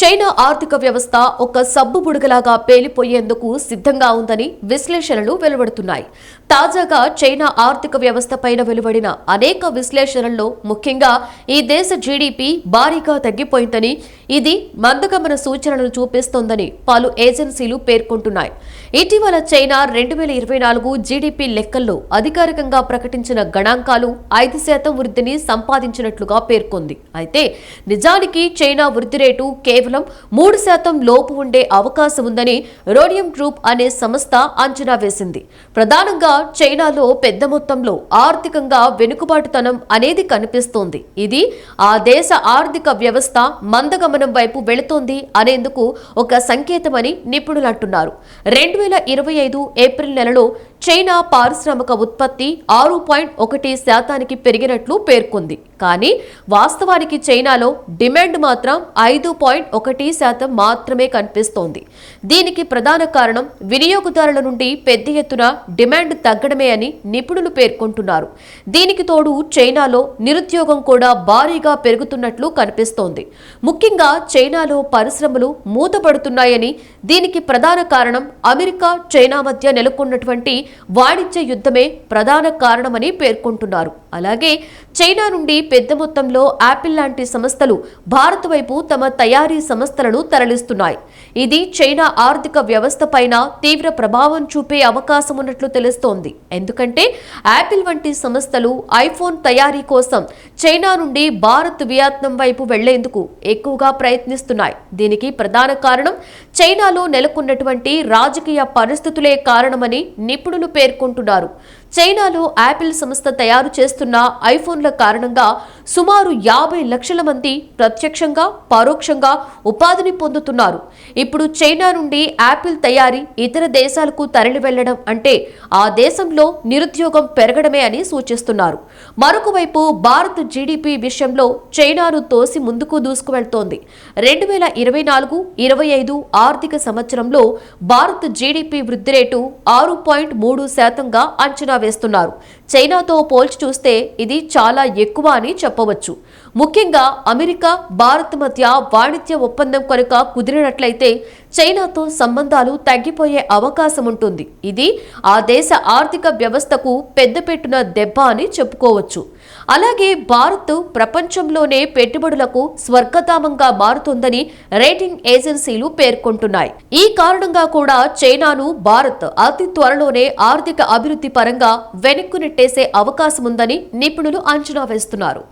China ఆర్థిక వ్యవస్థ ఒక సబ్బు బుడగలాగా పేలిపోయేందుకు సిద్ధంగా ఉందని విశ్లేషణలు వెలువడుతున్నాయి. తాజాగా చైనా ఆర్థిక వ్యవస్థ పైన వెలువడిన అనేక విశ్లేషణల్లో ముఖ్యంగా ఈ దేశ జీడీపీ భారీగా తగ్గిపోయిందని, ఇది మందగమన సూచనలను చూపిస్తోందని పలు ఏజెన్సీలు పేర్కొంటున్నాయి. ఇటీవల చైనా 2024 జీడీపీ లెక్కల్లో అధికారికంగా ప్రకటించిన గణాంకాలు 5% వృద్ధిని సంపాదించినట్లుగా పేర్కొంది. అయితే నిజానికి చైనా వృద్ధి రేటు కేవలం 3% లోపు ఉండే అవకాశం ఉందని రోడియం గ్రూప్ అనే సంస్థ అంచనా వేసింది. ప్రధానంగా చైనాలో పెద్ద మొత్తంలో ఆర్థికంగా వెనుకబాటుతనం అనేది కనిపిస్తోంది. ఇది ఆ దేశ ఆర్థిక వ్యవస్థ మందగమనం వైపు వెళుతోంది అనేందుకు ఒక సంకేతమని నిపుణులు అంటున్నారు. 2025 ఏప్రిల్ నెలలో చైనా పారిశ్రామిక ఉత్పత్తి 6.1% పెరిగినట్లు పేర్కొంది. కానీ వాస్తవానికి చైనాలో డిమాండ్ మాత్రం 5.1% మాత్రమే కనిపిస్తోంది. దీనికి ప్రధాన కారణం వినియోగదారుల నుండి పెద్ద ఎత్తున డిమాండ్ తగ్గడమే అని నిపుణులు పేర్కొంటున్నారు. దీనికి తోడు చైనాలో నిరుద్యోగం కూడా భారీగా పెరుగుతున్నట్లు కనిపిస్తోంది. ముఖ్యంగా చైనాలో పరిశ్రమలు మూతపడుతున్నాయని, దీనికి ప్రధాన కారణం అమెరికా చైనా మధ్య నెలకొన్నటువంటి వాణిజ్య యుద్ధమే ప్రధాన కారణమని పేర్కొంటున్నారు. అలాగే చైనా నుండి పెద్ద మొత్తంలో యాపిల్ లాంటి సంస్థలు భారత్ వైపు తమ తయారీ సంస్థలను తరలిస్తున్నాయి. ఇది చైనా ఆర్థిక వ్యవస్థ పైన తీవ్ర ప్రభావం చూపే అవకాశం ఉన్నట్లు తెలుస్తోంది. ఎందుకంటే యాపిల్ వంటి సంస్థలు ఐఫోన్ తయారీ కోసం చైనా నుండి భారత్, వియత్నాం వైపు వెళ్లేందుకు ఎక్కువగా ప్రయత్నిస్తున్నాయి. దీనికి ప్రధాన కారణం చైనాలో నెలకొన్నటువంటి రాజకీయ పరిస్థితులే కారణమని నిపుణులు పేర్కొంటున్నారు. చైనాలో యాపిల్ సంస్థ తయారు చేస్తున్న ఐఫోన్ల కారణంగా సుమారు 50 లక్షల మంది ప్రత్యక్షంగా, పరోక్షంగా ఉపాధిని పొందుతున్నారు. ఇప్పుడు చైనా నుండి యాపిల్ తయారీ ఇతర దేశాలకు తరలి వెళ్లడం అంటే ఆ దేశంలో నిరుద్యోగం పెరగడమే అని సూచిస్తున్నారు. మరొక వైపు భారత్ జీడీపీ విషయంలో చైనాను తోసి ముందుకు దూసుకువెళ్తోంది. 2024-25 ఆర్థిక సంవత్సరంలో భారత్ జీడీపీ వృద్ధి రేటు 6.3%గా అంచనా వేస్తున్నారు. చైనాతో పోల్చి చూస్తే ఇది చాలా ఎక్కువ అని చెప్పవచ్చు. ముఖ్యంగా అమెరికా, భారత్ మధ్య వాణిజ్య ఒప్పందం కనుక కుదిరినట్లయితే చైనాతో సంబంధాలు తగ్గిపోయే అవకాశం ఉంటుంది. ఇది ఆ దేశ ఆర్థిక వ్యవస్థకు పెద్దపెట్టున దెబ్బ అని చెప్పుకోవచ్చు. అలాగే భారత్ ప్రపంచంలోనే పెట్టుబడులకు స్వర్గధామంగా మారుతుందని రేటింగ్ ఏజెన్సీలు పేర్కొంటున్నాయి. ఈ కారణంగా కూడా చైనాను భారత్ అతి త్వరలోనే ఆర్థిక అభివృద్ధి పరంగా వెనక్కు నెట్టేసే అవకాశం ఉందని నిపుణులు అంచనా వేస్తున్నారు.